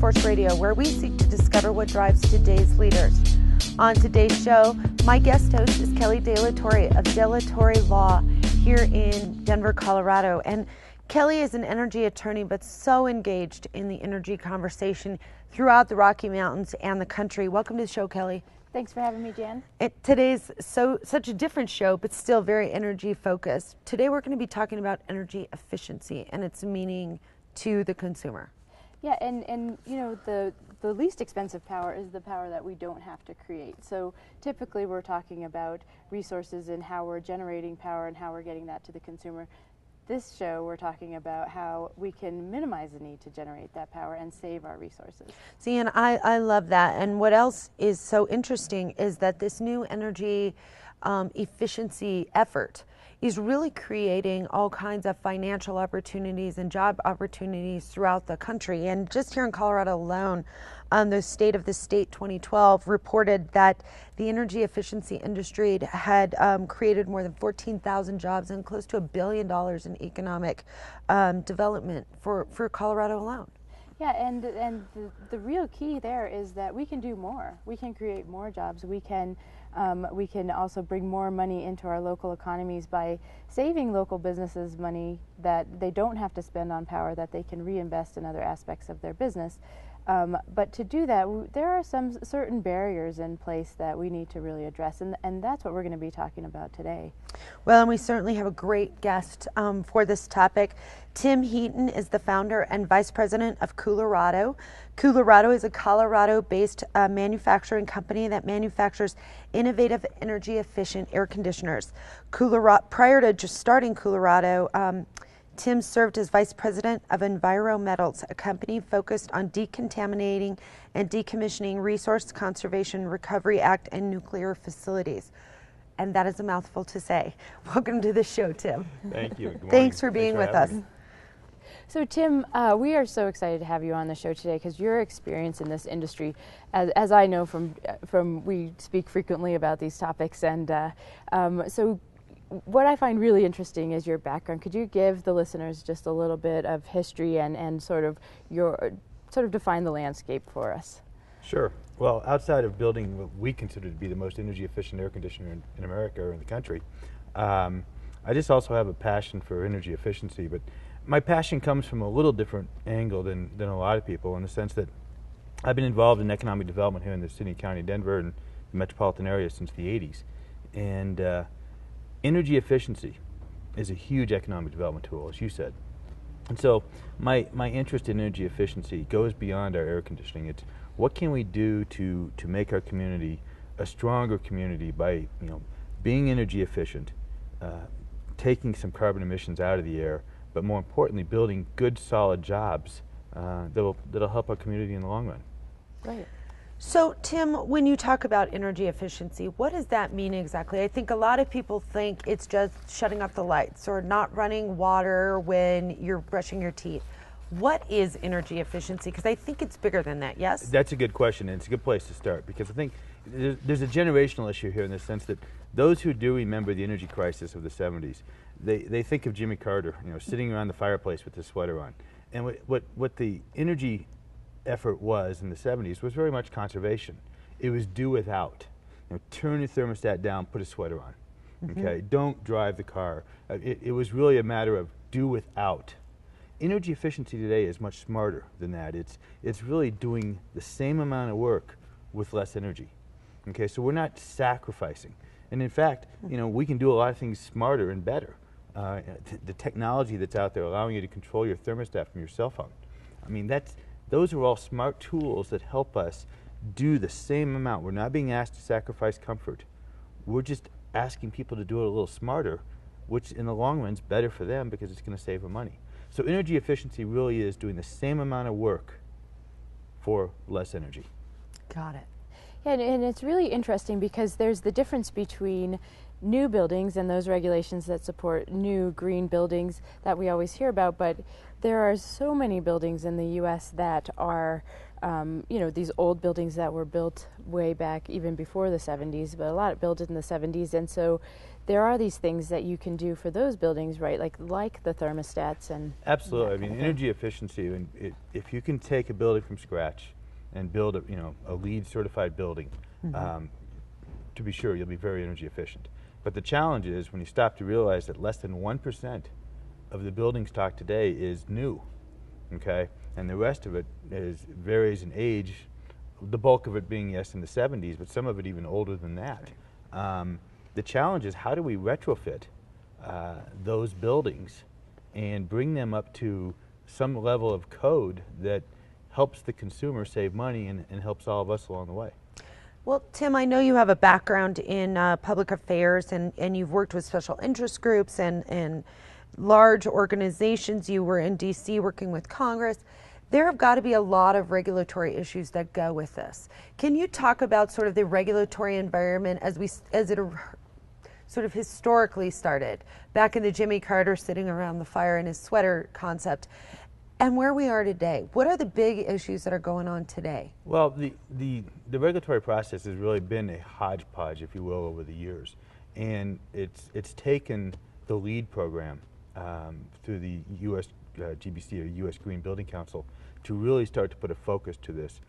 Force Radio, where we seek to discover what drives today's leaders. On today's show, my guest host is Kelly De La Torre of De La Torre Law here in Denver, Colorado. And Kelly is an energy attorney, but so engaged in the energy conversation throughout the Rocky Mountains and the country. Welcome to the show, Kelly. Thanks for having me, Jan. Today's such a different show, but still very energy focused. Today we're going to be talking about energy efficiency and its meaning to the consumer. Yeah, and you know, the least expensive power is the power that we don't have to create. So typically we're talking about resources and how we're generating power and how we're getting that to the consumer. This show, we're talking about how we can minimize the need to generate that power and save our resources. See, and I love that. And what else is so interesting is that this new energy efficiency effort is really creating all kinds of financial opportunities and job opportunities throughout the country. And just here in Colorado alone, the State of the State 2012 reported that the energy efficiency industry had created more than 14,000 jobs and close to $1 billion in economic development for Colorado alone. Yeah, and the real key there is that we can do more. We can create more jobs. We can also bring more money into our local economies by saving local businesses money that they don't have to spend on power, that they can reinvest in other aspects of their business. But to do that, there are some certain barriers in place that we need to really address, and that's what we're going to be talking about today. Well, and we certainly have a great guest for this topic. Tim Heaton is the founder and vice president of Coolerado. Coolerado is a Colorado-based manufacturing company that manufactures innovative, energy-efficient air conditioners. Prior to just starting Coolerado, Tim served as vice president of Envirometals, a company focused on decontaminating and decommissioning Resource Conservation Recovery Act and nuclear facilities. And that is a mouthful to say. Welcome to the show, Tim. Thank you. Good morning. Thanks for being with us. So Tim, we are so excited to have you on the show today because your experience in this industry, as I know from we speak frequently about these topics, and so what I find really interesting is your background. Could you give the listeners just a little bit of history and sort of define the landscape for us? Sure. Well, outside of building what we consider to be the most energy efficient air conditioner in America or in the country, I just also have a passion for energy efficiency. But my passion comes from a little different angle than a lot of people, in the sense that I've been involved in economic development here in the city and county of Denver and the metropolitan area since the 80s. And energy efficiency is a huge economic development tool, as you said. And so my interest in energy efficiency goes beyond our air conditioning. It's what can we do to make our community a stronger community by being energy efficient, taking some carbon emissions out of the air, but more importantly, building good, solid jobs that'll help our community in the long run. Right. So, Tim, when you talk about energy efficiency, what does that mean exactly? I think a lot of people think it's just shutting off the lights or not running water when you're brushing your teeth. What is energy efficiency? Because I think it's bigger than that, yes? That's a good question, and it's a good place to start, because I think there's a generational issue here in the sense that those who do remember the energy crisis of the 70s, they think of Jimmy Carter, sitting around the fireplace with his sweater on. And what the energy effort was in the 70s was very much conservation. It was do without. Turn your thermostat down, put a sweater on. Mm-hmm. Okay, don't drive the car. It was really a matter of do without. Energy efficiency today is much smarter than that. It's really doing the same amount of work with less energy. Okay, so we're not sacrificing. And in fact, we can do a lot of things smarter and better. The technology that's out there allowing you to control your thermostat from your cell phone. I mean, those are all smart tools that help us do the same amount. We're not being asked to sacrifice comfort. We're just asking people to do it a little smarter, which in the long run is better for them because it's going to save them money. So energy efficiency really is doing the same amount of work for less energy. Got it. Yeah, and it's really interesting because there's the difference between new buildings and those regulations that support new green buildings that we always hear about, but there are so many buildings in the U.S. that are you know, these old buildings that were built way back even before the 70s, but a lot built in the 70s. And so there are these things that you can do for those buildings, right? Like the thermostats and absolutely. I that kind mean, of energy efficiency, and if you can take a building from scratch and build a, you know, a LEED certified building, to be sure, you'll be very energy efficient. But the challenge is when you stop to realize that less than 1% of the building stock today is new, okay? And the rest of it varies in age, the bulk of it being, yes, in the 70s, but some of it even older than that. The challenge is how do we retrofit those buildings and bring them up to some level of code that helps the consumer save money and helps all of us along the way. Well, Tim, I know you have a background in public affairs, and you've worked with special interest groups and large organizations. You were in D.C. working with Congress. There have got to be a lot of regulatory issues that go with this. Can you talk about sort of the regulatory environment as it sort of historically started back in the Jimmy Carter sitting around the fire in his sweater concept, and where we are today? What are the big issues that are going on today? Well, the regulatory process has really been a hodgepodge, if you will, over the years, and it's taken the LEED program through the U.S. GBC or U.S. Green Building Council to really start to put a focus to this.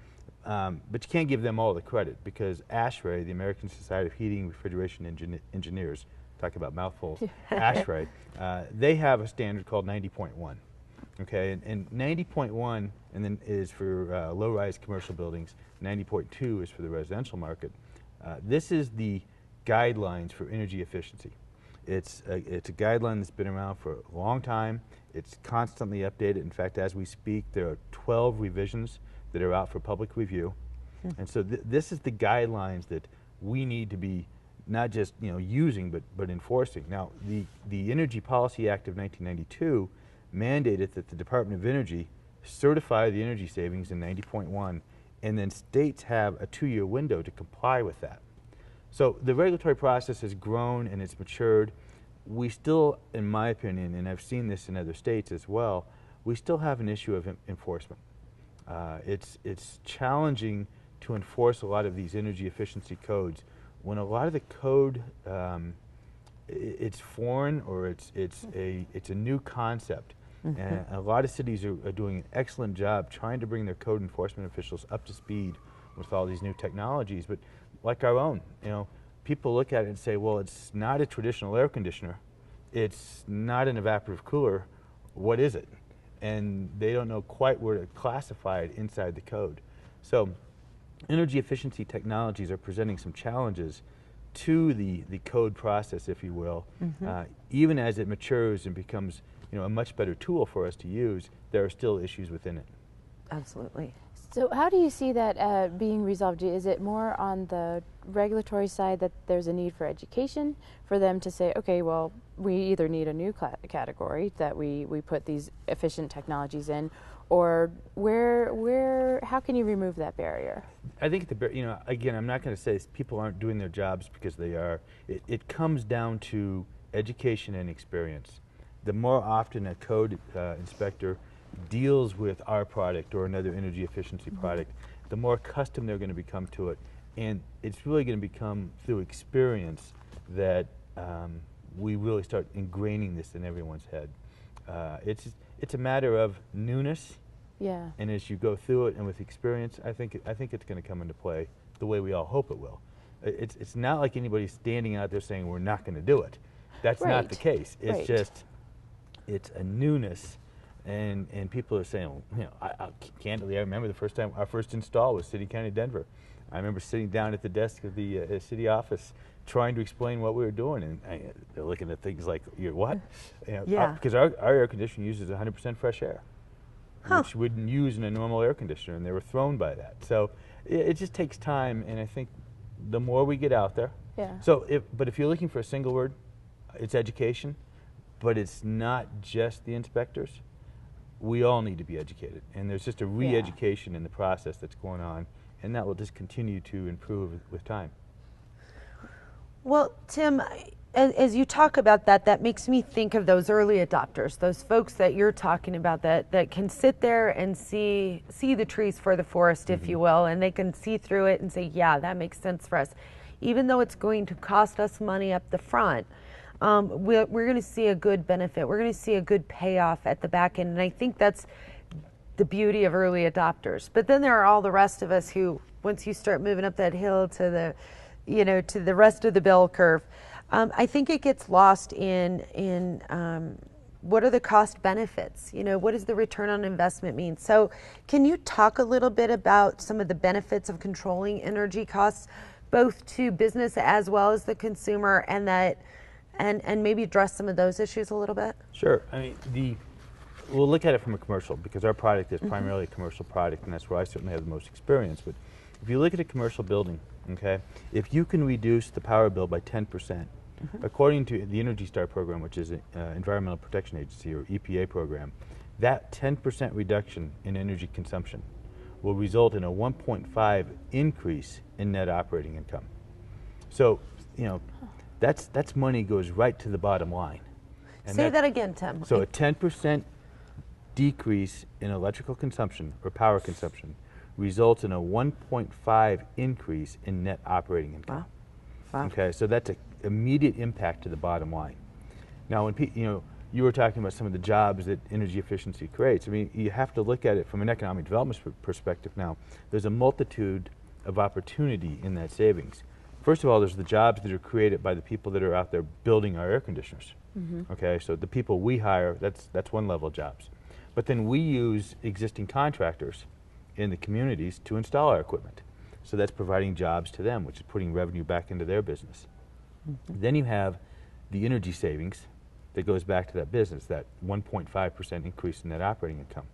But you can't give them all the credit because ASHRAE, the American Society of Heating and Refrigeration Engineers, talk about mouthfuls, ASHRAE, they have a standard called 90.1. Okay, and 90.1 and then is for low-rise commercial buildings. 90.2 is for the residential market. This is the guidelines for energy efficiency. It's a guideline that's been around for a long time. It's constantly updated. In fact, as we speak, there are 12 revisions that are out for public review. And so this is the guidelines that we need to be not just using but enforcing. Now, the Energy Policy Act of 1992 mandated that the Department of Energy certify the energy savings in 90.1, and then states have a 2-year window to comply with that. So the regulatory process has grown and it's matured. We still, in my opinion, and I've seen this in other states as well, we still have an issue of enforcement. It's challenging to enforce a lot of these energy efficiency codes when a lot of the code it's foreign or it's a new concept. And a lot of cities are doing an excellent job trying to bring their code enforcement officials up to speed with all these new technologies. But like our own, people look at it and say, well, it's not a traditional air conditioner. It's not an evaporative cooler. What is it? And they don't know quite where to classify it inside the code. So energy efficiency technologies are presenting some challenges to the code process, if you will. Even as it matures and becomes a much better tool for us to use, there are still issues within it. Absolutely. So how do you see that being resolved? Is it more on the regulatory side that there's a need for education for them to say, okay, well, we either need a new category that we put these efficient technologies in, or how can you remove that barrier? I think again, I'm not going to say people aren't doing their jobs because they are. It comes down to education and experience. The more often a code inspector deals with our product or another energy efficiency product, the more accustomed they're going to become to it. And it's really going to become through experience that we really start ingraining this in everyone's head. It's a matter of newness. Yeah. And as you go through it and with experience, I think it's going to come into play the way we all hope it will. It's not like anybody's standing out there saying we're not going to do it. That's not the case. It's just it's a newness. And people are saying, candidly, I remember the first time our first install was City County Denver. I remember sitting down at the desk of the city office trying to explain what we were doing, and they're looking at things like, "You're what?" Because our air conditioner uses 100% fresh air, which we wouldn't use in a normal air conditioner, and they were thrown by that. So it just takes time, and I think the more we get out there. Yeah. So, if you're looking for a single word, it's education, but it's not just the inspectors. We all need to be educated, and there's just a re-education in the process that's going on, and that will just continue to improve with time. Well, Tim, as you talk about that, that makes me think of those early adopters, those folks that you're talking about that can sit there and see the trees for the forest, if you will, and they can see through it and say, yeah, that makes sense for us. Even though it's going to cost us money up the front, we're going to see a good benefit. We're going to see a good payoff at the back end. And I think that's the beauty of early adopters. But then there are all the rest of us who, once you start moving up that hill to the rest of the bell curve, I think it gets lost in what are the cost benefits? What does the return on investment mean? So can you talk a little bit about some of the benefits of controlling energy costs, both to business as well as the consumer, and maybe address some of those issues a little bit? Sure. I mean, we'll look at it from a commercial, because our product is primarily a commercial product, and that's where I certainly have the most experience. But if you look at a commercial building, okay, if you can reduce the power bill by 10%, according to the Energy Star program, which is an Environmental Protection Agency or EPA program, that 10% reduction in energy consumption will result in a 1.5 increase in net operating income. So, that's money goes right to the bottom line. And Say that again, Tim. So a 10% decrease in electrical consumption or power consumption results in a 1.5 increase in net operating income. Wow. Okay, so that's an immediate impact to the bottom line. Now, when you were talking about some of the jobs that energy efficiency creates. I mean, you have to look at it from an economic development perspective now. There's a multitude of opportunity in that savings. First of all, there's the jobs that are created by the people that are out there building our air conditioners. Okay, so the people we hire, that's one level of jobs. But then we use existing contractors in the communities to install our equipment. So that's providing jobs to them, which is putting revenue back into their business. Then you have the energy savings that goes back to that business, that 1.5% increase in net operating income.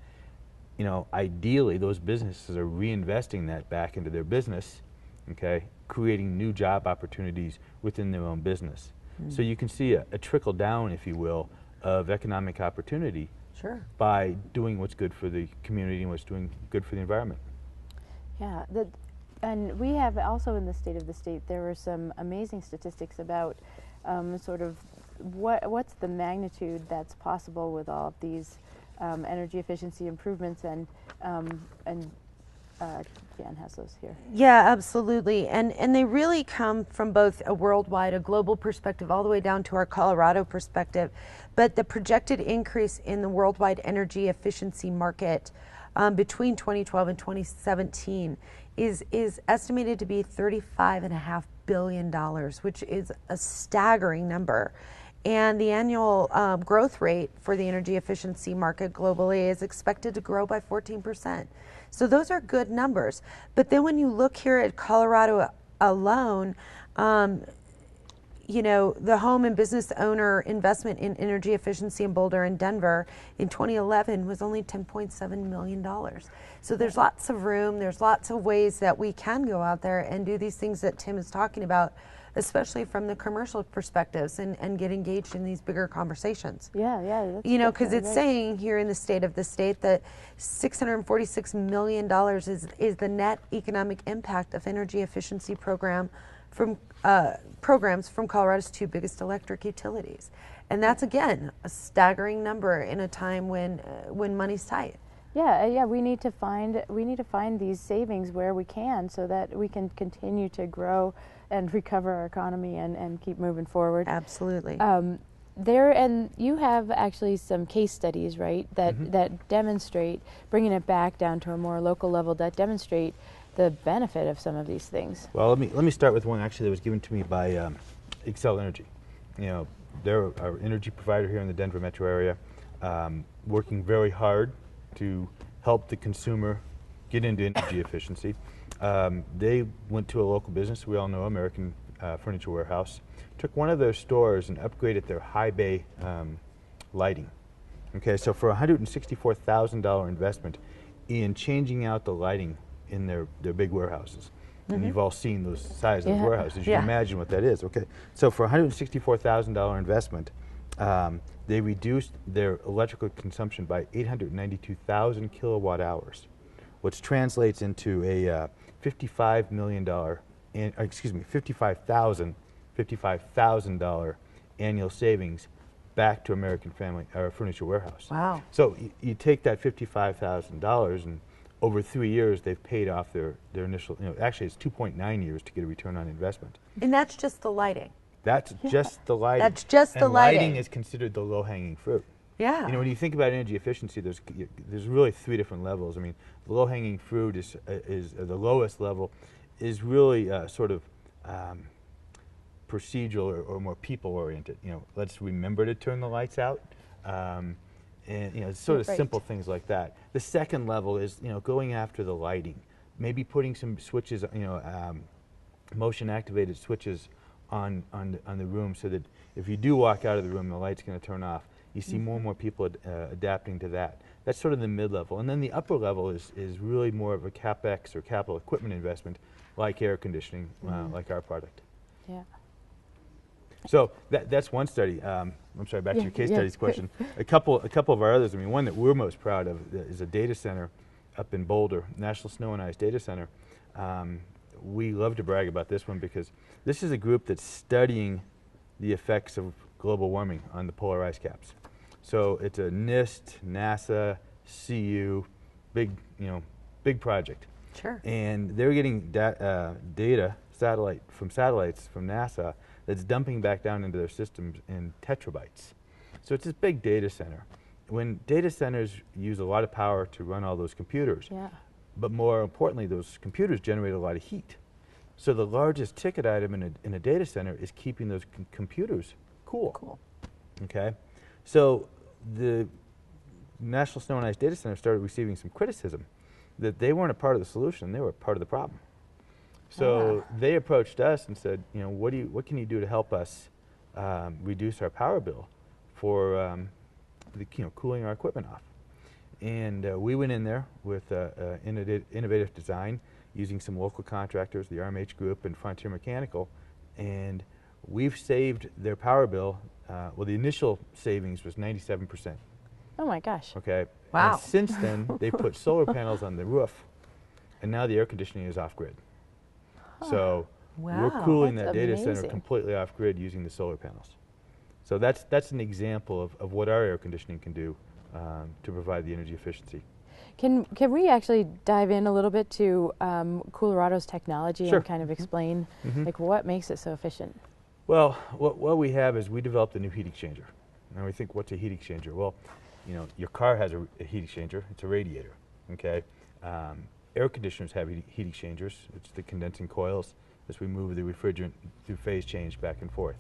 Ideally, those businesses are reinvesting that back into their business, okay, creating new job opportunities within their own business. So you can see a trickle down, if you will, of economic opportunity by doing what's good for the community and what's doing good for the environment. Yeah, and we have also in the state, there were some amazing statistics about sort of what's the magnitude that's possible with all of these energy efficiency improvements, and Jan has those here. Yeah, absolutely. And they really come from both a worldwide, a global perspective, all the way down to our Colorado perspective. But the projected increase in the worldwide energy efficiency market between 2012 and 2017 is estimated to be $35.5 billion, which is a staggering number. And the annual growth rate for the energy efficiency market globally is expected to grow by 14%. So those are good numbers. But then when you look here at Colorado alone, the home and business owner investment in energy efficiency in Boulder and Denver in 2011 was only $10.7 million. So there's lots of room. There's lots of ways that we can go out there and do these things that Tim is talking about, especially from the commercial perspectives, and get engaged in these bigger conversations. Yeah. Because it's saying here in the state that $646 million is the net economic impact of energy efficiency programs from Colorado's two biggest electric utilities. And that's, again, a staggering number in a time when money's tight. Yeah, we need to find these savings where we can, so that we can continue to grow and recover our economy and keep moving forward. Absolutely. And you have actually some case studies, right, that demonstrate, bringing it back down to a more local level, that demonstrate the benefit of some of these things. Well, let me start with one actually that was given to me by Excel Energy. They're our energy provider here in the Denver metro area, working very hard to help the consumer get into energy efficiency. They went to a local business we all know, American Furniture Warehouse, took one of their stores and upgraded their high bay lighting. Okay, so for a $164,000 investment in changing out the lighting in their big warehouses. And you've all seen those size of warehouses. You can imagine what that is. Okay, so for a $164,000 investment, they reduced their electrical consumption by 892,000 kilowatt hours, which translates into a $55,000 $55,000 annual savings back to American Family or Furniture Warehouse. Wow. So you take that $55,000 and over 3 years they've paid off their initial, actually it's 2.9 years to get a return on investment. And that's just the lighting. That's just the lighting. That's just the and lighting. Lighting is considered the low-hanging fruit. Yeah. When you think about energy efficiency, there's really 3 different levels. I mean, the low-hanging fruit is the lowest level, is really sort of procedural or more people-oriented. Let's remember to turn the lights out, and it's sort of simple things like that. The second level is going after the lighting, maybe putting some switches, motion-activated switches on the room, so that if you do walk out of the room, the light's going to turn off. You see more and more people adapting to that. That's sort of the mid-level. And then the upper level is really more of a CapEx or capital equipment investment, like air conditioning, like our product. Yeah. So that's one study. I'm sorry, back to your case studies question. A couple of our others. I mean, one that we're most proud of is a data center up in Boulder, National Snow and Ice Data Center. We love to brag about this one because this is a group that's studying the effects of global warming on the polar ice caps. So it's a NIST, NASA, CU, big project. Sure. And they're getting data from satellites from NASA that's dumping back down into their systems in tetrabytes. So it's this big data center. When data centers use a lot of power to run all those computers, but more importantly, those computers generate a lot of heat. So the largest ticket item in a data center is keeping those computers cool. Cool. Okay? So the National Snow and Ice Data Center started receiving some criticism that they weren't a part of the solution, they were a part of the problem. So they approached us and said, what can you do to help us reduce our power bill for cooling our equipment off? And we went in there with innovative design, using some local contractors, the RMH Group and Frontier Mechanical, and we've saved their power bill. Well, the initial savings was 97%. Oh my gosh. Okay. Wow. And since then, they put solar panels on the roof, and now the air conditioning is off grid. So we're cooling That's that data center amazing. completely off grid using the solar panels. So that's an example of what our air conditioning can do to provide the energy efficiency. Can we actually dive in a little bit to Coolerado's technology Sure. and kind of explain like what makes it so efficient? Well, what we have is we developed a new heat exchanger. Now we think, what's a heat exchanger? Well, your car has a heat exchanger. It's a radiator. Okay. Air conditioners have heat exchangers. It's the condensing coils as we move the refrigerant through phase change back and forth.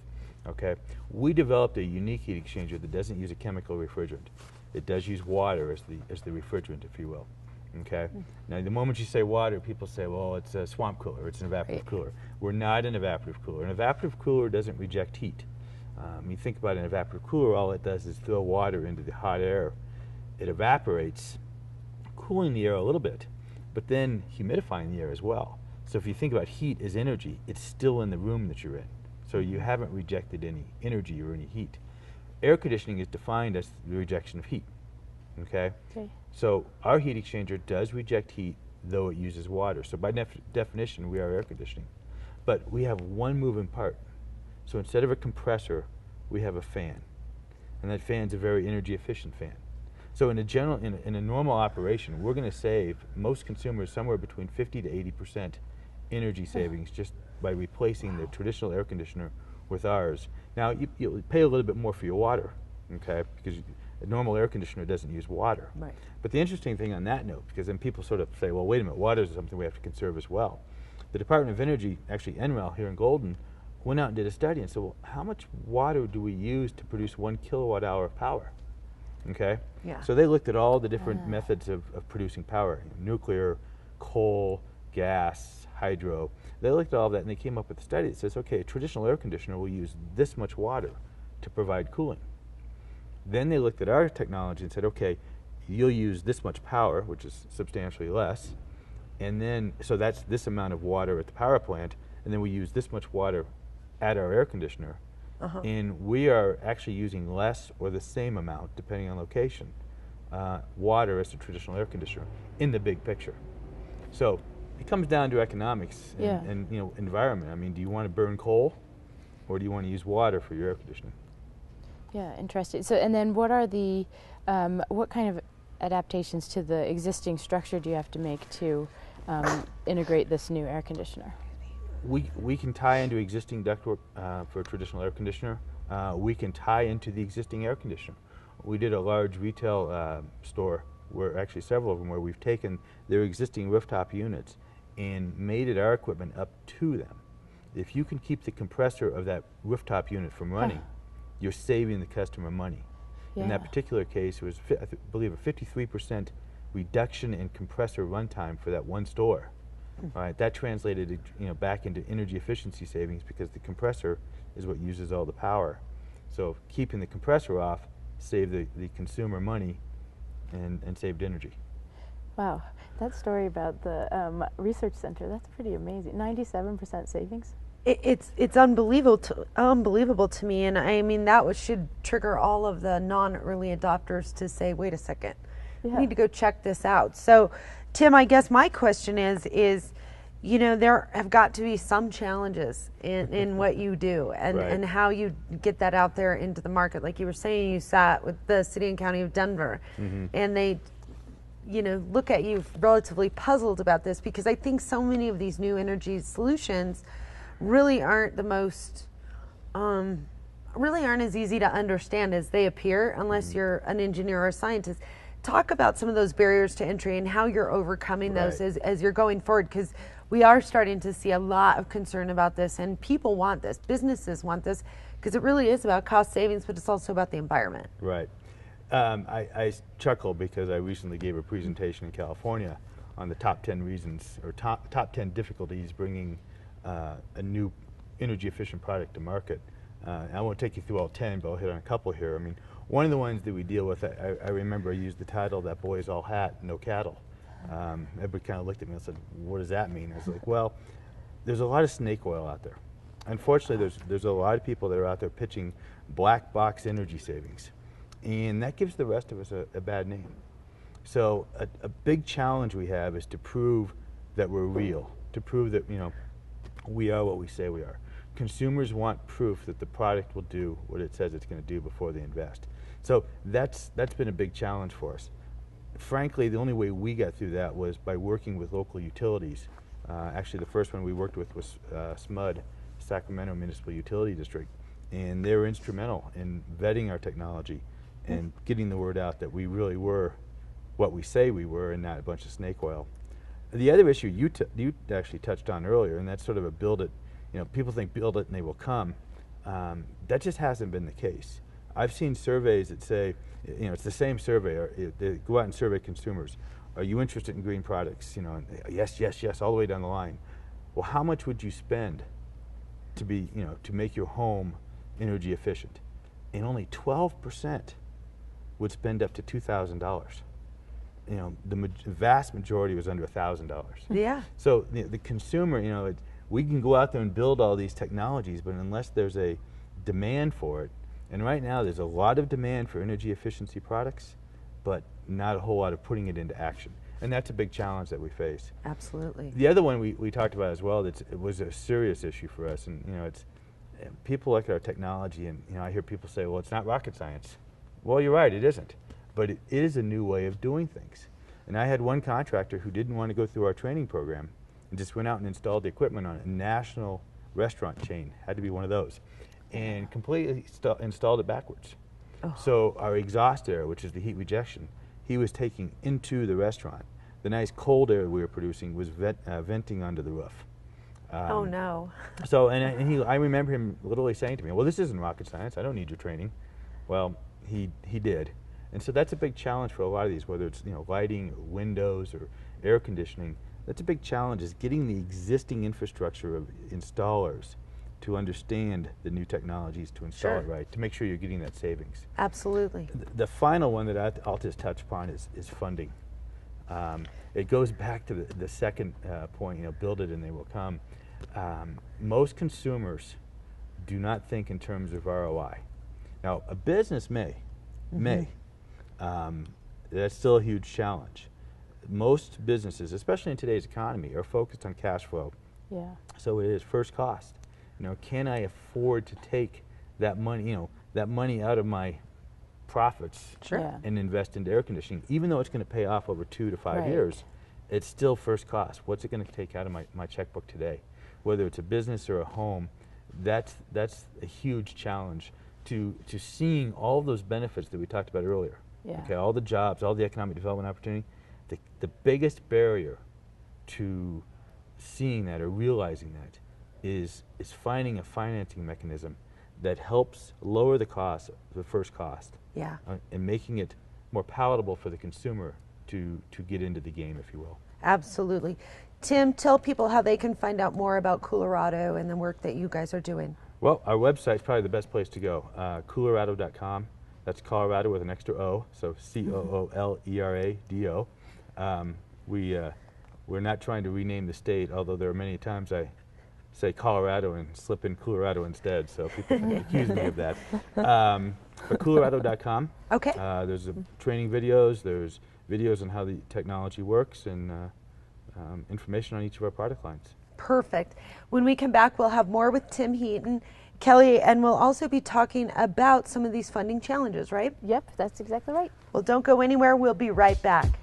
Okay. We developed a unique heat exchanger that doesn't use a chemical refrigerant. It does use water as the refrigerant, if you will. Okay. Now, the moment you say water, people say, well, it's a swamp cooler, it's an evaporative cooler. We're not an evaporative cooler. An evaporative cooler doesn't reject heat. You think about an evaporative cooler, all it does is throw water into the hot air. It evaporates, cooling the air a little bit, but then humidifying the air as well. So if you think about heat as energy, it's still in the room that you're in. So you haven't rejected any energy or any heat. Air conditioning is defined as the rejection of heat. Okay? So our heat exchanger does reject heat, though it uses water. So by definition, we are air conditioning. But we have one moving part. So instead of a compressor, we have a fan. And that fan's a very energy efficient fan. So in a normal operation, we're going to save most consumers somewhere between 50 to 80% energy savings just by replacing the traditional air conditioner with ours. Now, you'll pay a little bit more for your water, okay, because a normal air conditioner doesn't use water. Right. But the interesting thing on that note, because then people sort of say, well, wait a minute, water is something we have to conserve as well. The Department of Energy, actually NREL here in Golden, went out and did a study and said, well, how much water do we use to produce 1 kilowatt hour of power? Okay? Yeah. So they looked at all the different methods of producing power, nuclear, coal, gas, hydro. They looked at all of that and they came up with a study that says, okay, a traditional air conditioner will use this much water to provide cooling. Then they looked at our technology and said, okay, you'll use this much power, which is substantially less, and then, so that's this amount of water at the power plant, and then we use this much water at our air conditioner, and we are actually using less or the same amount, depending on location, water as the traditional air conditioner in the big picture. So it comes down to economics and environment. I mean, do you want to burn coal? or do you want to use water for your air conditioning? Yeah, interesting. So, and then what are the, what kind of adaptations to the existing structure do you have to make to integrate this new air conditioner? We can tie into existing ductwork for a traditional air conditioner. We can tie into the existing air conditioner. We did a large retail store, where actually several of them, where we've taken their existing rooftop units and mated our equipment up to them. If you can keep the compressor of that rooftop unit from running, you're saving the customer money. Yeah. In that particular case, it was, I believe, a 53% reduction in compressor runtime for that one store. All right, that translated, back into energy efficiency savings because the compressor is what uses all the power. So keeping the compressor off saved the consumer money and saved energy. Wow, that story about the research center, that's pretty amazing. 97% savings? It's unbelievable to me, and I mean that should trigger all of the non-early adopters to say, wait a second, we need to go check this out. So, Tim, I guess my question is there have got to be some challenges in what you do and, right. and how you get that out there into the market. Like you were saying, you sat with the city and county of Denver, and they look at you relatively puzzled about this, because I think so many of these new energy solutions really aren't the most, really aren't as easy to understand as they appear unless you're an engineer or a scientist. Talk about some of those barriers to entry and how you're overcoming those as you're going forward, because we are starting to see a lot of concern about this, and people want this, businesses want this, because it really is about cost savings, but it's also about the environment. Right. I chuckle because I recently gave a presentation in California on the top 10 reasons, or top 10 difficulties bringing a new energy efficient product to market. I won't take you through all 10, but I'll hit on a couple here. I mean, one of the ones that we deal with, I remember I used the title, "That Boy's All Hat, No Cattle." Everybody kind of looked at me and said, what does that mean? I was like, well, there's a lot of snake oil out there. Unfortunately, there's a lot of people that are out there pitching black box energy savings, and that gives the rest of us a bad name. So a big challenge we have is to prove that we're real, to prove that we are what we say we are. Consumers want proof that the product will do what it says it's going to do before they invest. So that's been a big challenge for us. Frankly, the only way we got through that was by working with local utilities. Actually, the first one we worked with was SMUD, Sacramento Municipal Utility District, and they were instrumental in vetting our technology and getting the word out that we really were what we say we were and not a bunch of snake oil. The other issue you actually touched on earlier, and that's sort of a build it, people think build it and they will come. That just hasn't been the case. I've seen surveys that say, it's the same survey, or they go out and survey consumers. Are you interested in green products? Yes, yes, yes, all the way down the line. Well, how much would you spend to be, to make your home energy efficient? And only 12% would spend up to $2,000. The vast majority was under $1,000. Yeah. So the consumer, we can go out there and build all these technologies, but unless there's a demand for it, and right now there's a lot of demand for energy efficiency products, but not a whole lot of putting it into action. And that's a big challenge that we face. Absolutely. The other one we talked about as well, it was a serious issue for us, and it's people look at our technology, and I hear people say, well, it's not rocket science. Well, you're right, it isn't. But it is a new way of doing things. And I had one contractor who didn't want to go through our training program and just went out and installed the equipment on a national restaurant chain, had to be one of those, and completely installed it backwards. Oh. So our exhaust air, which is the heat rejection, he was taking into the restaurant. The nice cold air we were producing was venting onto the roof. Oh no. So, I remember him literally saying to me, well, this isn't rocket science, I don't need your training. Well, he did. And so that's a big challenge for a lot of these, whether it's lighting or windows or air conditioning. That's a big challenge, is getting the existing infrastructure of installers to understand the new technologies, to install it right, to make sure you're getting that savings. Absolutely. The final one that I'll just touch upon is funding. It goes back to the second point, build it and they will come. Most consumers do not think in terms of ROI. Now, a business may. That's still a huge challenge. Most businesses, especially in today's economy, are focused on cash flow. Yeah. So it is first cost. can I afford to take that money, that money out of my profits Sure. Yeah. and invest into air conditioning, even though it's going to pay off over 2 to 5 Right. years. It's still first cost. What's it going to take out of my checkbook today? Whether it's a business or a home, that's a huge challenge to seeing all those benefits that we talked about earlier. Yeah. Okay, all the jobs, all the economic development opportunity. The biggest barrier to seeing that or realizing that is finding a financing mechanism that helps lower the cost, the first cost, Yeah. and making it more palatable for the consumer to get into the game, if you will. Absolutely. Tim, tell people how they can find out more about Coolerado and the work that you guys are doing. Well, our website's probably the best place to go. Coolerado.com. That's Colorado with an extra O, so Coolerado. We're not trying to rename the state, although there are many times I say Colorado and slip in Coolerado instead, so people accuse me of that. But Coolerado.com. Okay. There's training videos, there's videos on how the technology works, and information on each of our product lines. Perfect. When we come back, we'll have more with Tim Heaton, Kelly, and we'll also be talking about some of these funding challenges, right? Yep, that's exactly right. Well, don't go anywhere. We'll be right back.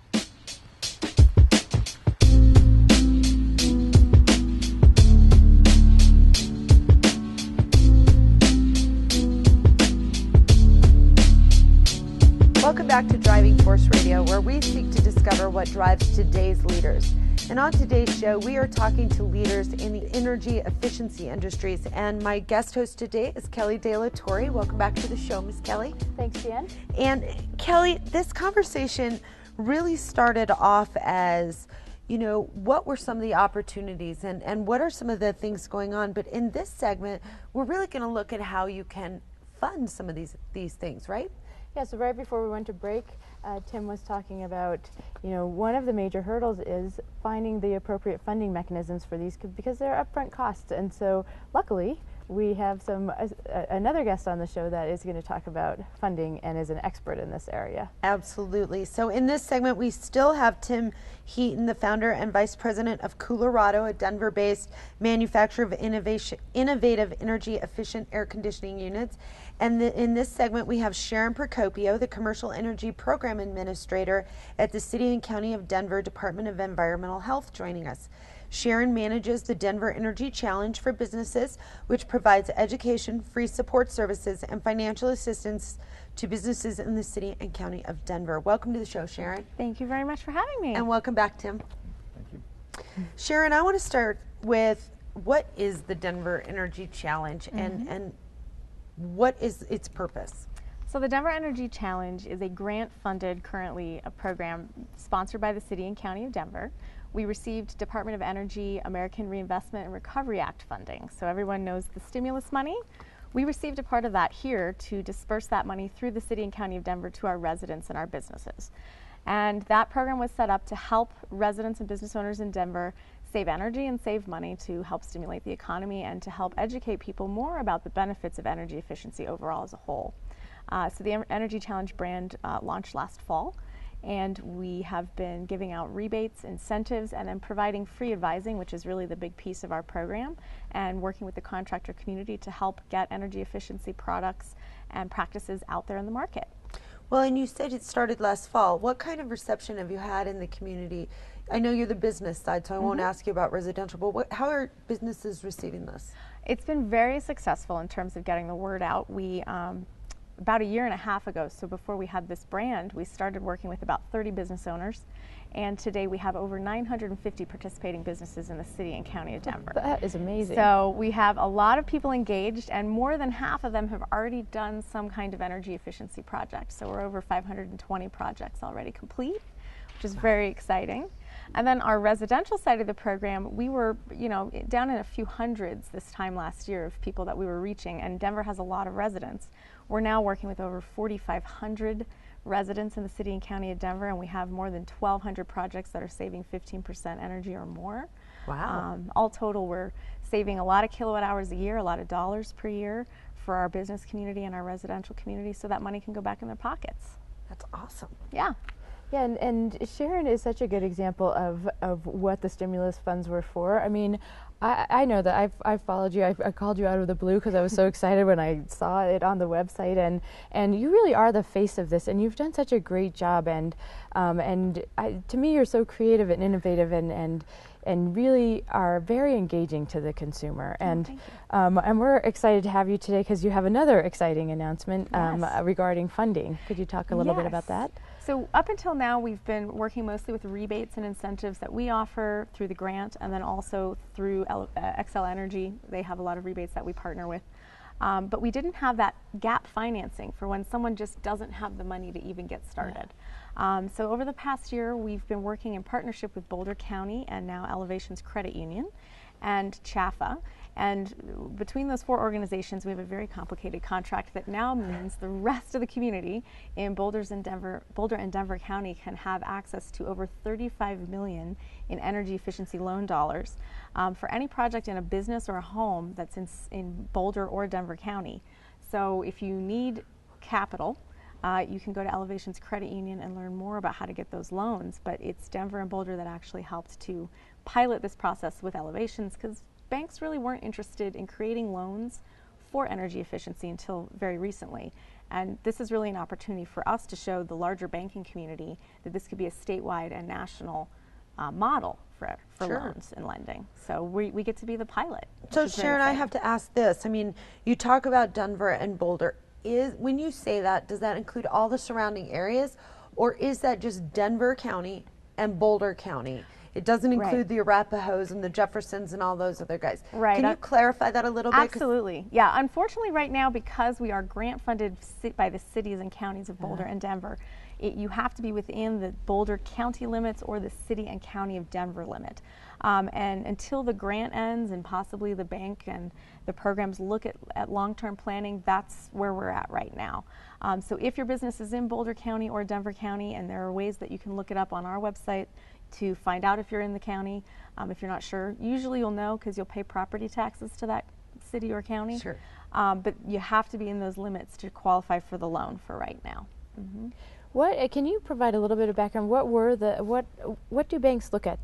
Welcome back to Driving Force Radio, where we seek to discover what drives today's leaders. And on today's show, we are talking to leaders in the energy efficiency industries. And my guest host today is Kelly De La Torre. Welcome back to the show, Miss Kelly. Thanks, Jan. And Kelly, this conversation really started off as, what were some of the opportunities and what are some of the things going on? But in this segment, we're really going to look at how you can fund some of these things, right? Yeah, so right before we went to break, Tim was talking about, one of the major hurdles is finding the appropriate funding mechanisms for these because they're upfront costs. And so luckily, we have another guest on the show that is going to talk about funding and is an expert in this area. Absolutely. So in this segment, we still have Tim Heaton, the founder and vice president of Coolerado, a Denver-based manufacturer of innovative energy-efficient air conditioning units. And in this segment, we have Sharon Procopio, the Commercial Energy Program Administrator at the City and County of Denver Department of Environmental Health, joining us. Sharon manages the Denver Energy Challenge for Businesses, which provides education, free support services, and financial assistance to businesses in the City and County of Denver. Welcome to the show, Sharon. Thank you very much for having me. And welcome back, Tim. Thank you. Sharon, I want to start with what is the Denver Energy Challenge and what is its purpose? So the Denver Energy Challenge is a grant-funded, currently a program sponsored by the City and County of Denver. We received Department of Energy American Reinvestment and Recovery Act funding. So everyone knows the stimulus money. We received a part of that here to disperse that money through the City and County of Denver to our residents and our businesses. And that program was set up to help residents and business owners in Denver save energy and save money to help stimulate the economy and to help educate people more about the benefits of energy efficiency overall as a whole. So the Energy Challenge brand launched last fall, and we have been giving out rebates, incentives, and then providing free advising, which is really the big piece of our program, and working with the contractor community to help get energy efficiency products and practices out there in the market. Well, and you said it started last fall. What kind of reception have you had in the community? I know you're the business side, so I won't ask you about residential, but how are businesses receiving this? It's been very successful in terms of getting the word out. We about a year and a half ago, so before we had this brand, we started working with about 30 business owners, and today we have over 950 participating businesses in the City and County of Denver. That is amazing. So we have a lot of people engaged, and more than half of them have already done some kind of energy efficiency project. So we're over 520 projects already complete, which is very exciting. And then our residential side of the program, we were, down in a few hundreds this time last year of people that we were reaching, and Denver has a lot of residents. We're now working with over 4,500 residents in the City and County of Denver, and we have more than 1,200 projects that are saving 15% energy or more. Wow. All total, we're saving a lot of kilowatt hours a year, a lot of dollars per year for our business community and our residential community, so that money can go back in their pockets. That's awesome. Yeah. Yeah, and Sharon is such a good example of what the stimulus funds were for. I mean, I know that I've followed you. I called you out of the blue because I was so excited when I saw it on the website, and you really are the face of this, and you've done such a great job. And to me, you're so creative and innovative, and really are very engaging to the consumer. And we're excited to have you today because you have another exciting announcement regarding funding. Could you talk a little bit about that? So up until now, we've been working mostly with rebates and incentives that we offer through the grant, and then also through Xcel Energy. They have a lot of rebates that we partner with. But we didn't have that gap financing for when someone just doesn't have the money to even get started. So over the past year, we've been working in partnership with Boulder County and now Elevations Credit Union and CHAFA. And between those 4 organizations, we have a very complicated contract that now means the rest of the community in Boulder and Denver County can have access to over $35 million in energy efficiency loan dollars for any project in a business or a home that's in Boulder or Denver County. So if you need capital, you can go to Elevations Credit Union and learn more about how to get those loans. But it's Denver and Boulder that actually helped to pilot this process with Elevations, because banks really weren't interested in creating loans for energy efficiency until very recently. And this is really an opportunity for us to show the larger banking community that this could be a statewide and national model for loans and lending. So we get to be the pilot. So Sharon, I have to ask this. I mean, you talk about Denver and Boulder. When you say that, does that include all the surrounding areas, or is that just Denver County and Boulder County? It doesn't include the Arapahoes and the Jeffersons and all those other guys. Right. Can you clarify that a little bit? Absolutely. Yeah. Unfortunately, right now, because we are grant funded by the cities and counties of Boulder and Denver, you have to be within the Boulder County limits or the city and county of Denver limit. And until the grant ends and possibly the bank and the programs look at long-term planning, that's where we're at right now. So if your business is in Boulder County or Denver County, and there are ways that you can look it up on our website to find out if you're in the county. If you're not sure, usually you'll know because you'll pay property taxes to that city or county. Sure. But you have to be in those limits to qualify for the loan for right now. What can you provide a little bit of background? What do banks look at?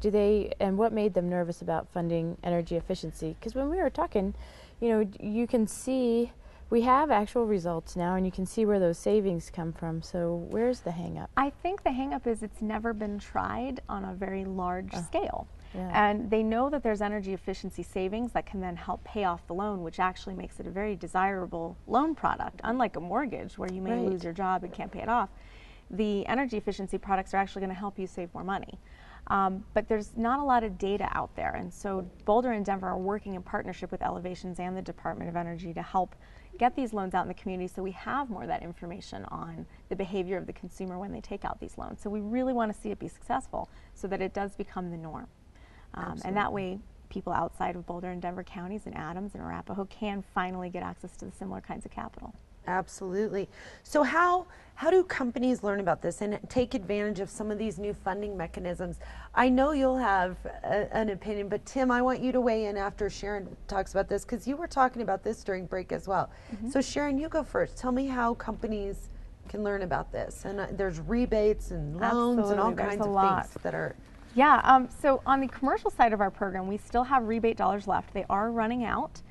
And what made them nervous about funding energy efficiency? Because when we were talking, you can see we have actual results now, and you can see where those savings come from. So where's the hang up? I think the hang up is it's never been tried on a very large scale. Yeah. And they know that there's energy efficiency savings that can then help pay off the loan, which actually makes it a very desirable loan product. Unlike a mortgage where you may lose your job and can't pay it off, the energy efficiency products are actually going to help you save more money. But there's not a lot of data out there, and so Boulder and Denver are working in partnership with Elevations and the Department of Energy to help get these loans out in the community so we have more of that information on the behavior of the consumer when they take out these loans. So we really want to see it be successful so that it does become the norm. And that way people outside of Boulder and Denver counties and Adams and Arapahoe can finally get access to the similar kinds of capital. Absolutely. So how do companies learn about this and take advantage of some of these new funding mechanisms? I know you'll have an opinion, but Tim, I want you to weigh in after Sharon talks about this, because you were talking about this during break as well. So Sharon, you go first. Tell me how companies can learn about this. And there's rebates and loans and all kinds of things that are... Yeah, so on the commercial side of our program, we still have rebate dollars left. They are running out.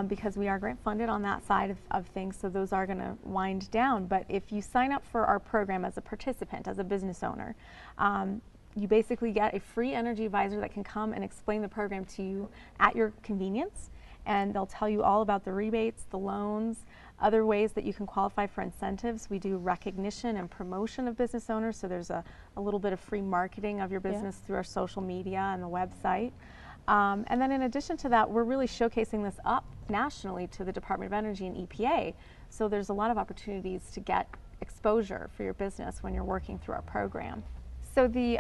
Because we are grant funded on that side of things, so those are going to wind down. But if you sign up for our program as a participant, as a business owner, you basically get a free energy advisor that can come and explain the program to you at your convenience, and they'll tell you all about the rebates, the loans, other ways that you can qualify for incentives. We do recognition and promotion of business owners, so there's a little bit of free marketing of your business through our social media and the website. And then in addition to that, we're really showcasing this up nationally to the Department of Energy and EPA. So there's a lot of opportunities to get exposure for your business when you're working through our program. So the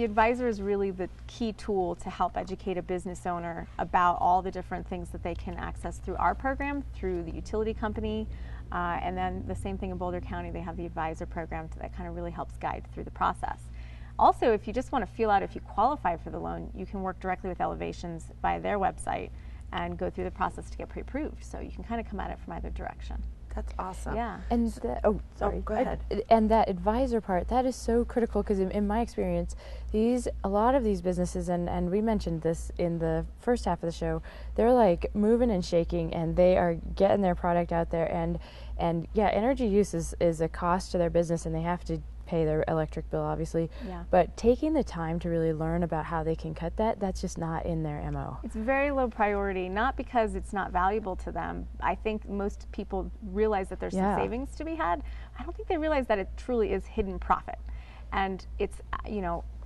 advisor is really the key tool to help educate a business owner about all the different things that they can access through our program, through the utility company, and then the same thing in Boulder County. They have the advisor program that kind of really helps guide through the process. Also, if you just want to feel out if you qualify for the loan, you can work directly with Elevations via their website and go through the process to get pre-approved. So you can kind of come at it from either direction. That's awesome. Yeah. And sorry. go ahead. And that advisor part, that is so critical, because in my experience, a lot of these businesses, and we mentioned this in the first half of the show, they're like moving and shaking, and they are getting their product out there, and yeah, energy use is a cost to their business, and they have to pay their electric bill, obviously. Yeah. But taking the time to really learn about how they can cut that's just not in their MO. It's very low priority, not because it's not valuable to them. I think most people realize that there's some savings to be had. I don't think they realize that it truly is hidden profit. And it's,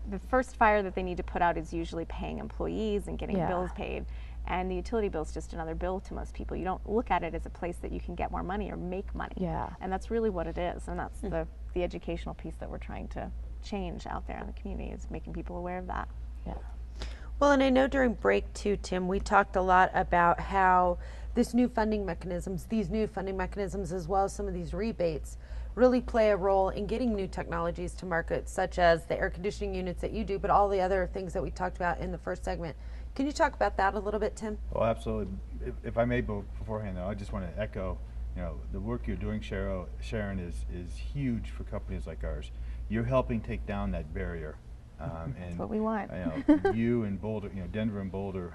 the first fire that they need to put out is usually paying employees and getting bills paid. And the utility bill is just another bill to most people. You don't look at it as a place that you can get more money or make money. Yeah. And that's really what it is. And that's the educational piece that we're trying to change out there in the community, is making people aware of that. Yeah. Well, and I know during break too, Tim, we talked a lot about how these new funding mechanisms, as well as some of these rebates, really play a role in getting new technologies to market, such as the air conditioning units that you do, but all the other things that we talked about in the first segment. Can you talk about that a little bit, Tim? Oh, absolutely. If I may, beforehand, though, I just want to echo, the work you're doing, Sharon, is huge for companies like ours. You're helping take down that barrier. That's what we want. You and Boulder, Denver and Boulder,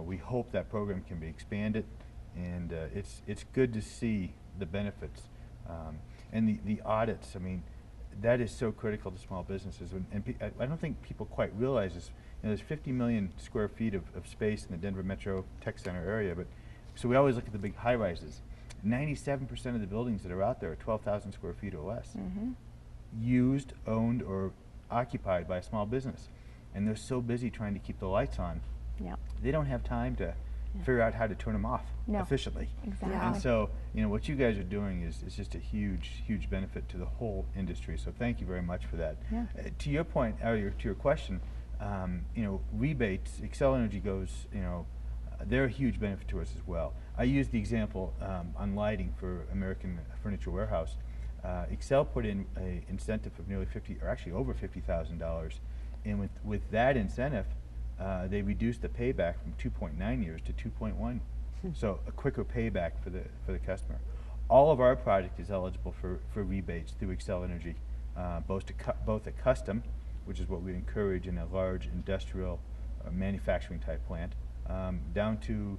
we hope that program can be expanded, and it's good to see the benefits. And the audits, I mean, that is so critical to small businesses. And I don't think people quite realize this. There's 50 million square feet of space in the Denver Metro Tech Center area, but so we always look at the big high-rises. 97% of the buildings that are out there are 12,000 square feet or less. Used, owned, or occupied by a small business. And they're so busy trying to keep the lights on, they don't have time to figure out how to turn them off efficiently. Exactly. And so, what you guys are doing is just a huge, huge benefit to the whole industry. So thank you very much for that. To your point, to your question, rebates, Xcel Energy goes, they're a huge benefit to us as well. I use the example on lighting for American Furniture Warehouse. Xcel put in an incentive of nearly over $50,000, and with that incentive, they reduced the payback from 2.9 years to 2.1. So a quicker payback for the customer. All of our product is eligible for rebates through Xcel Energy, both a custom, which is what we encourage in a large industrial manufacturing type plant, down to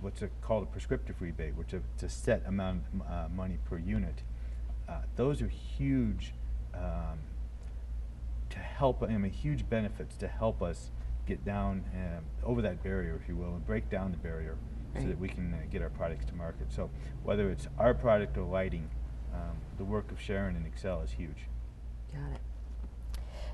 what's called a prescriptive rebate, which is a set amount of money per unit. Those are huge huge benefits to help us get down over that barrier, if you will, and break down the barrier so that we can get our products to market. So whether it's our product or lighting, the work of Sharon and Xcel is huge. Got it.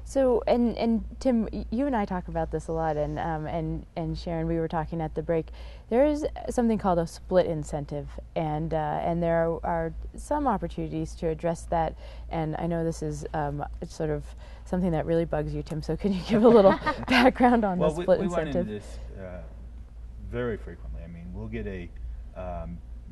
So, and Tim, you and I talk about this a lot, and Sharon, we were talking at the break. There is something called a split incentive, and there are some opportunities to address that. And I know this is it's sort of something that really bugs you, Tim. So, can you give a little background on the split incentive? We run into this very frequently. I mean, we'll get a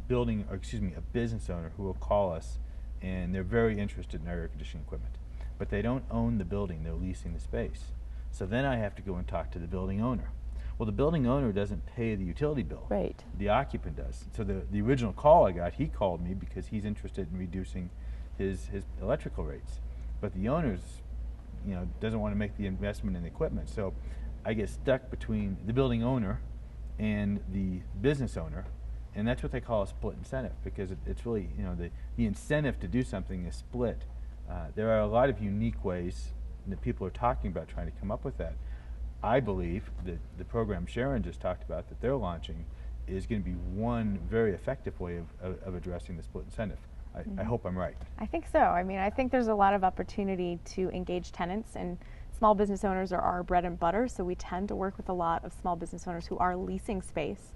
business owner who will call us, and they're very interested in our air conditioning equipment. But they don't own the building, they're leasing the space. So then I have to go and talk to the building owner. Well, the building owner doesn't pay the utility bill. Right. The occupant does. So the original call I got, he called me because he's interested in reducing his electrical rates. But the owner's, doesn't want to make the investment in the equipment. So I get stuck between the building owner and the business owner, and that's what they call a split incentive, because it's really, the incentive to do something is split. There are a lot of unique ways that people are talking about trying to come up with that. I believe that the program Sharon just talked about that they're launching is going to be one very effective way of addressing the split incentive. I hope I'm right. I think so. I mean, I think there's a lot of opportunity to engage tenants, and small business owners are our bread and butter, so we tend to work with a lot of small business owners who are leasing space.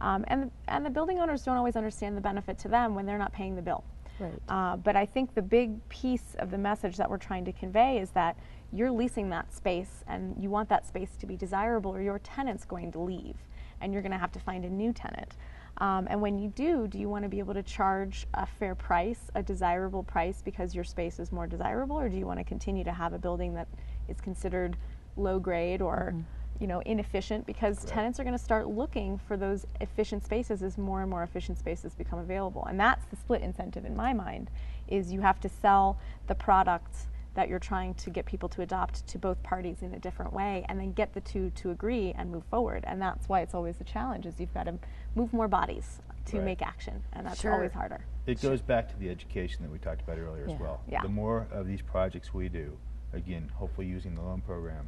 And the building owners don't always understand the benefit to them when they're not paying the bill. Right. But I think the big piece of the message that we're trying to convey is that you're leasing that space, and you want that space to be desirable, or your tenant's going to leave, and you're going to have to find a new tenant. And when you do you want to be able to charge a fair price, a desirable price, because your space is more desirable, or do you want to continue to have a building that is considered low grade or inefficient, because tenants are going to start looking for those efficient spaces as more and more efficient spaces become available. And that's the split incentive in my mind, is you have to sell the products that you're trying to get people to adopt to both parties in a different way, and then get the two to agree and move forward. And that's why it's always a challenge, is you've got to move more bodies to make action, and that's always harder. It goes back to the education that we talked about earlier as well. Yeah. The more of these projects we do, again, hopefully using the loan program,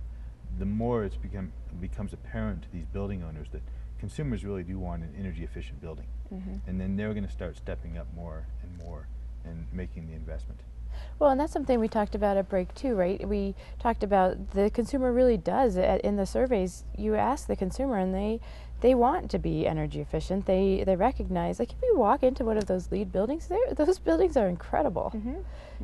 the more it becomes apparent to these building owners that consumers really do want an energy efficient building. And then they're going to start stepping up more and more and making the investment. Well, and that's something we talked about at break too, right? We talked about the consumer really does. In the surveys, you ask the consumer, and they want to be energy efficient. They recognize, like, if you walk into one of those LEED buildings, those buildings are incredible.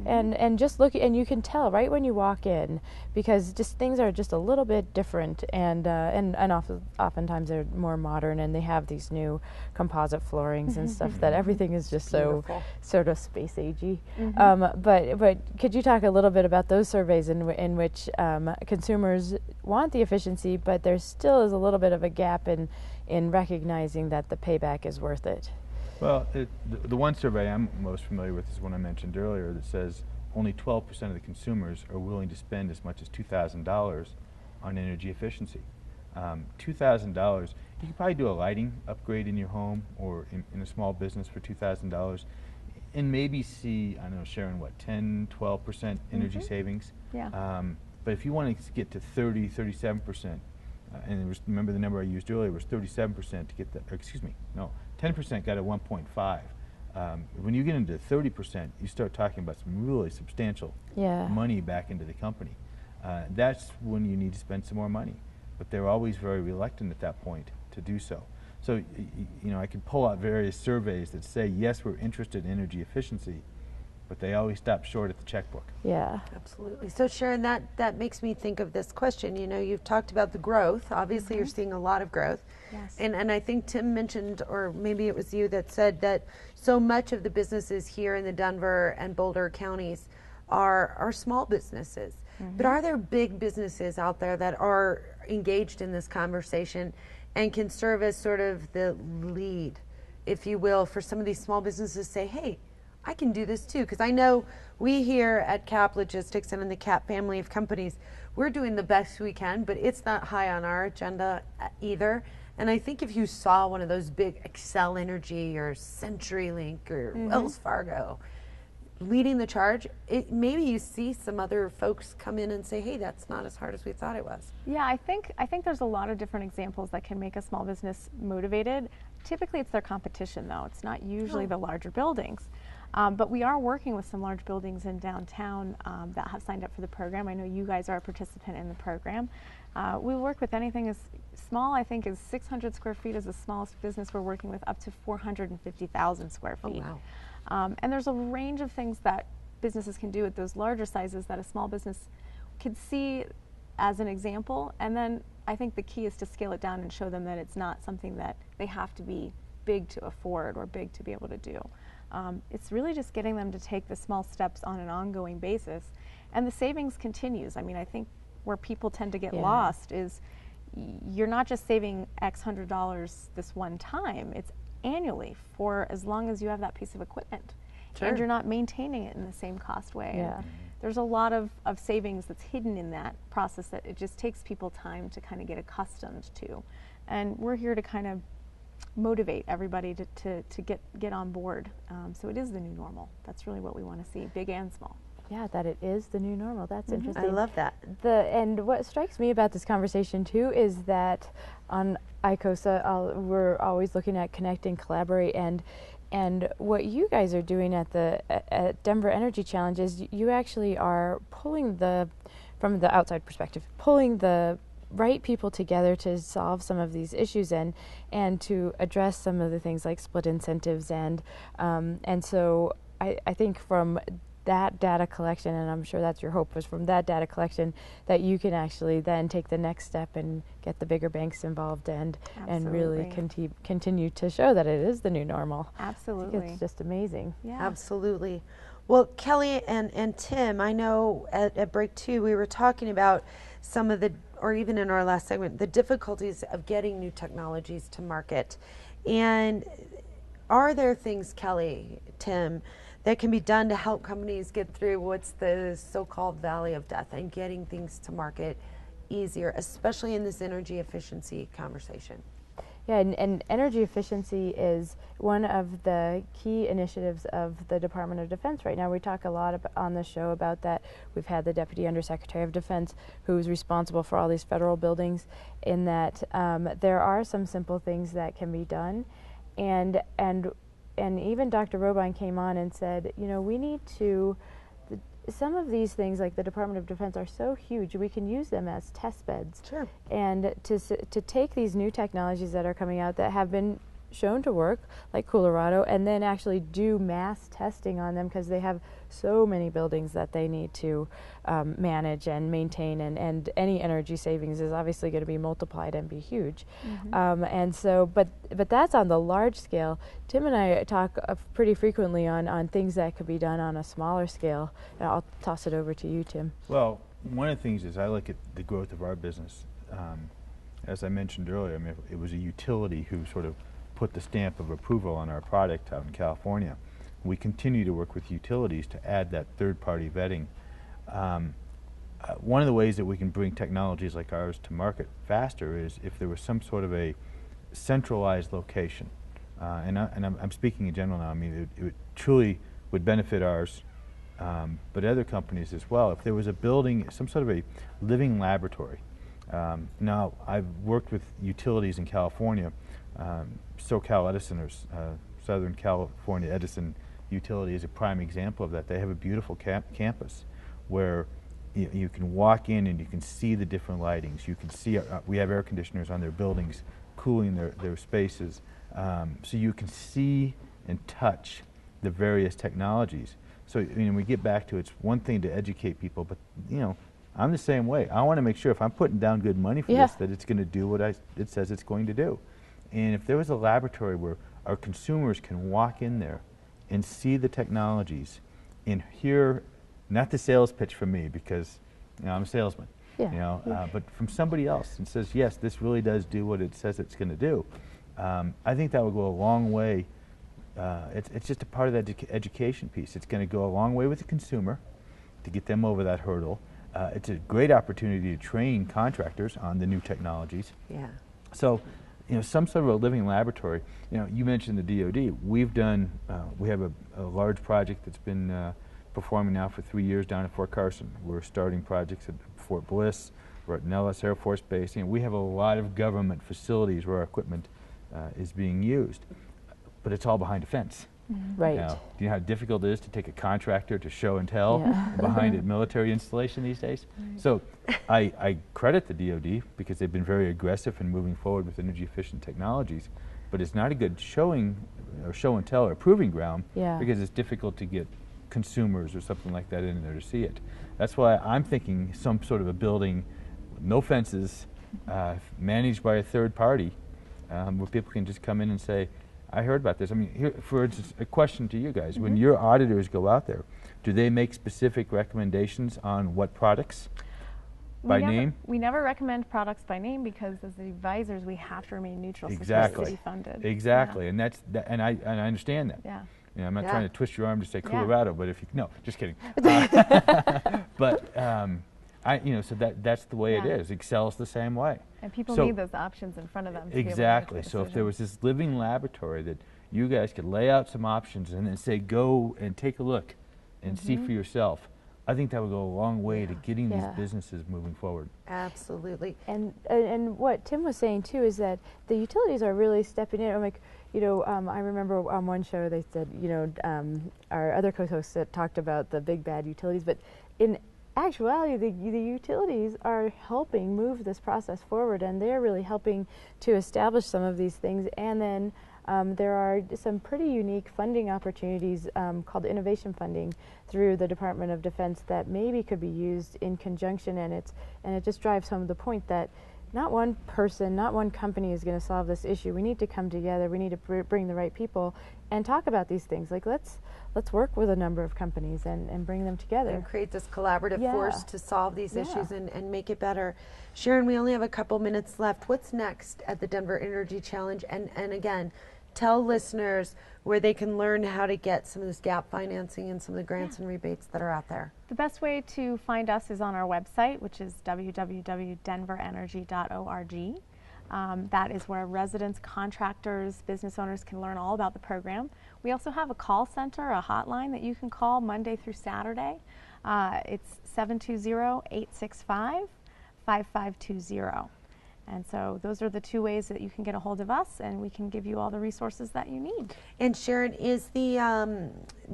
And just look, and you can tell right when you walk in, because just things are just a little bit different, and oftentimes they're more modern, and they have these new composite floorings and stuff that everything is just so sort of space agey. But could you talk a little bit about those surveys in which consumers want the efficiency, but there still is a little bit of a gap in recognizing that the payback is worth it? Well, the one survey I'm most familiar with is one I mentioned earlier that says only 12% of the consumers are willing to spend as much as $2,000 on energy efficiency. $2,000, you could probably do a lighting upgrade in your home or in a small business for $2,000 and maybe see, I don't know, Sharon, what, 10, 12% energy savings? Yeah. But if you want to get to 30, 37%, and remember the number I used earlier was 37% to get the, 10% got a 1.5. When you get into 30%, you start talking about some really substantial money back into the company. That's when you need to spend some more money. But they're always very reluctant at that point to do so. So, I could pull out various surveys that say, yes, we're interested in energy efficiency, but they always stop short at the checkbook. Yeah. Absolutely. So Sharon, that makes me think of this question. You've talked about the growth. Obviously, you're seeing a lot of growth. Yes. And I think Tim mentioned, or maybe it was you that said that so much of the businesses here in the Denver and Boulder counties are small businesses. But are there big businesses out there that are engaged in this conversation and can serve as sort of the lead, if you will, for some of these small businesses to say, hey, I can do this too? Because I know we here at CAP Logistics and in the CAP family of companies, we're doing the best we can, but it's not high on our agenda either. And I think if you saw one of those big Excel Energy or CenturyLink or Wells Fargo leading the charge, maybe you see some other folks come in and say, hey, that's not as hard as we thought it was. Yeah, I think there's a lot of different examples that can make a small business motivated. Typically it's their competition, though. It's not usually the larger buildings. But we are working with some large buildings in downtown that have signed up for the program. I know you guys are a participant in the program. We work with anything as small, I think, as 600 square feet is the smallest business we're working with, up to 450,000 square feet. Oh, wow. And there's a range of things that businesses can do at those larger sizes that a small business could see as an example. And then I think the key is to scale it down and show them that it's not something that they have to be big to afford or big to be able to do. It's really just getting them to take the small steps on an ongoing basis. And the savings continues. I mean, I think where people tend to get lost is you're not just saving X $100 this one time. It's annually for as long as you have that piece of equipment. And you're not maintaining it in the same cost way. Yeah. There's a lot of savings that's hidden in that process that it just takes people time to kind of get accustomed to. And we're here to kind of motivate everybody to get on board. So it is the new normal. That's really what we want to see, big and small. Yeah, that it is the new normal. That's interesting. I love that. And what strikes me about this conversation too is that on ICOSA, we're always looking at connect and collaborate, and what you guys are doing at Denver Energy Challenge is you actually are pulling from the outside perspective, pulling the right people together to solve some of these issues and to address some of the things like split incentives and so I think from that data collection, and I'm sure that's your hope, was from that data collection that you can actually then take the next step and get the bigger banks involved and really continue to show that it is the new normal. Absolutely. It's just amazing. Yeah. Absolutely. Well, Kelly and Tim, I know at break 2 we were talking about some of the or even in our last segment, the difficulties of getting new technologies to market. And are there things, Kelly, Tim, that can be done to help companies get through what's the so-called valley of death and getting things to market easier, especially in this energy efficiency conversation? Yeah, and energy efficiency is one of the key initiatives of the Department of Defense right now. We talk a lot on the show about that. We've had the Deputy Undersecretary of Defense who's responsible for all these federal buildings, in that there are some simple things that can be done. And even Dr. Robine came on and said, you know, we need to, some of these things like the Department of Defense are so huge, we can use them as test beds. Sure. And to take these new technologies that are coming out that have been shown to work, like Coolerado, and then actually do mass testing on them, because they have so many buildings that they need to manage and maintain, and any energy savings is obviously going to be multiplied and be huge. And so, but that's on the large scale. Tim and I talk pretty frequently on things that could be done on a smaller scale, and I'll toss it over to you, Tim. Well, one of the things is I look at the growth of our business. As I mentioned earlier, I mean, it was a utility who sort of put the stamp of approval on our product out in California. We continue to work with utilities to add that third-party vetting. One of the ways that we can bring technologies like ours to market faster is if there was some sort of a centralized location. And I'm speaking in general now. I mean, it truly would benefit ours, but other companies as well. If there was a building, some sort of a living laboratory. Now, I've worked with utilities in California. SoCal Edison, or Southern California Edison Utility, is a prime example of that. They have a beautiful campus where you can walk in and you can see the different lightings. You can see, we have air conditioners on their buildings cooling their spaces. So you can see and touch the various technologies. So we get back to, it's one thing to educate people, but I'm the same way. I want to make sure if I'm putting down good money for this, that it's going to do what it says it's going to do. And if there was a laboratory where our consumers can walk in there and see the technologies and hear, not the sales pitch from me, because I'm a salesman, but from somebody else and says, yes, this really does do what it says it's going to do, I think that would go a long way. It's just a part of that education piece. It's going to go a long way with the consumer to get them over that hurdle. It's a great opportunity to train contractors on the new technologies. Yeah. So, some sort of a living laboratory. You mentioned the DoD. We've done, we have a large project that's been performing now for 3 years down at Fort Carson. We're starting projects at Fort Bliss. We're at Nellis Air Force Base. We have a lot of government facilities where our equipment is being used, but it's all behind a fence. Right. Now, do you know how difficult it is to take a contractor to show and tell behind a military installation these days? So I credit the DoD because they've been very aggressive in moving forward with energy efficient technologies, but it's not a good show and tell or proving ground because it's difficult to get consumers or something like that in there to see it. That's why I'm thinking some sort of a building, no fences, managed by a third party, where people can just come in and say, I heard about this. I mean, here, for instance, a question to you guys. When your auditors go out there, do they make specific recommendations on what products by name? We never recommend products by name because as the advisors, we have to remain neutral. Exactly. City funded. Exactly. And and I understand that. Yeah. I'm not trying to twist your arm to say Coolerado, but if you, no, just kidding. But so that's the way it is. Excel's the same way. And people need those options in front of them. Exactly. So if there was this living laboratory that you guys could lay out some options and then say, go and take a look and see for yourself, I think that would go a long way to getting these businesses moving forward. Absolutely. And what Tim was saying too is that the utilities are really stepping in. I'm like, I remember on one show they said, our other co-hosts that talked about the big bad utilities, but in actuality, the utilities are helping move this process forward, and they're really helping to establish some of these things. And then there are some pretty unique funding opportunities called innovation funding through the Department of Defense that maybe could be used in conjunction, and it just drives home the point that not one person, not one company is going to solve this issue. We need to come together. We need to bring the right people and talk about these things. Like let's work with a number of companies and bring them together. And create this collaborative force to solve these issues and make it better. Sharon, we only have a couple minutes left. What's next at the Denver Energy Challenge? And again, tell listeners where they can learn how to get some of this gap financing and some of the grants and rebates that are out there. The best way to find us is on our website, which is www.denverenergy.org. That is where residents, contractors, business owners can learn all about the program. We also have a call center, a hotline that you can call Monday through Saturday. It's 720-865-5520. And so those are the two ways that you can get a hold of us, and we can give you all the resources that you need. And Sharon, is the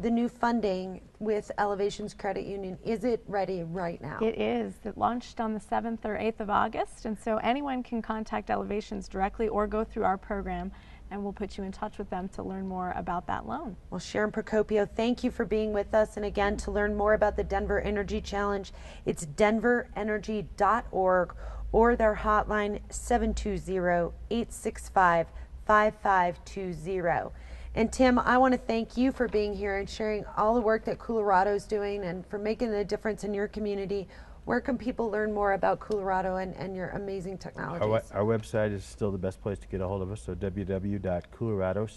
new funding with Elevations Credit Union, is it ready right now? It is. It launched on the 7th or 8th of August, and so anyone can contact Elevations directly or go through our program, and we'll put you in touch with them to learn more about that loan. Well, Sharon Procopio, thank you for being with us. And again, to learn more about the Denver Energy Challenge, it's denverenergy.org or their hotline 720-865-5520. And Tim, I want to thank you for being here and sharing all the work that Coolerado is doing and for making a difference in your community. Where can people learn more about Coolerado and your amazing technologies? Our website is still the best place to get a hold of us, so www.coolerado,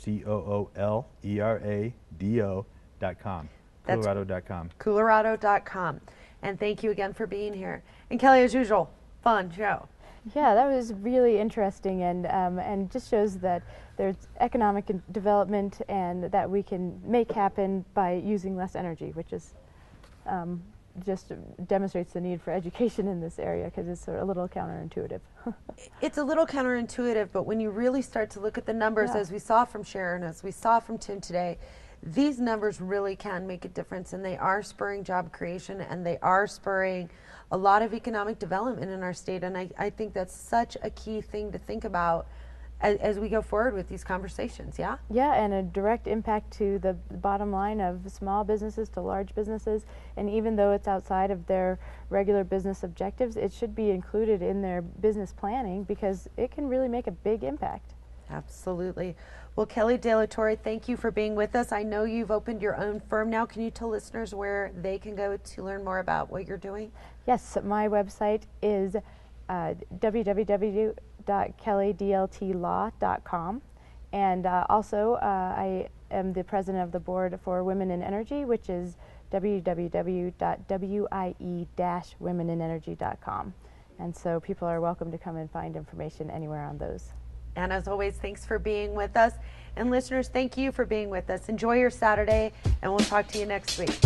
Coolerado.com. Coolerado.com. Coolerado.com. And thank you again for being here. And Kelly, as usual, fun show. Yeah, that was really interesting, and just shows that there's economic development and that we can make happen by using less energy, which is just demonstrates the need for education in this area because it's a little counterintuitive. It's a little counterintuitive, but when you really start to look at the numbers, as we saw from Sharon, as we saw from Tim today, these numbers really can make a difference, and they are spurring job creation, and they are spurring a lot of economic development in our state. And I think that's such a key thing to think about as we go forward with these conversations, yeah? Yeah, and a direct impact to the bottom line of small businesses to large businesses. And even though it's outside of their regular business objectives, it should be included in their business planning because it can really make a big impact. Absolutely. Well, Kelly De La Torre, thank you for being with us. I know you've opened your own firm now. Can you tell listeners where they can go to learn more about what you're doing? Yes, my website is www.kellydltlaw.com. And also, I am the president of the board for Women in Energy, which is www.wie-womeninenergy.com. And so people are welcome to come and find information anywhere on those. And as always, thanks for being with us. And listeners, thank you for being with us. Enjoy your Saturday, and we'll talk to you next week.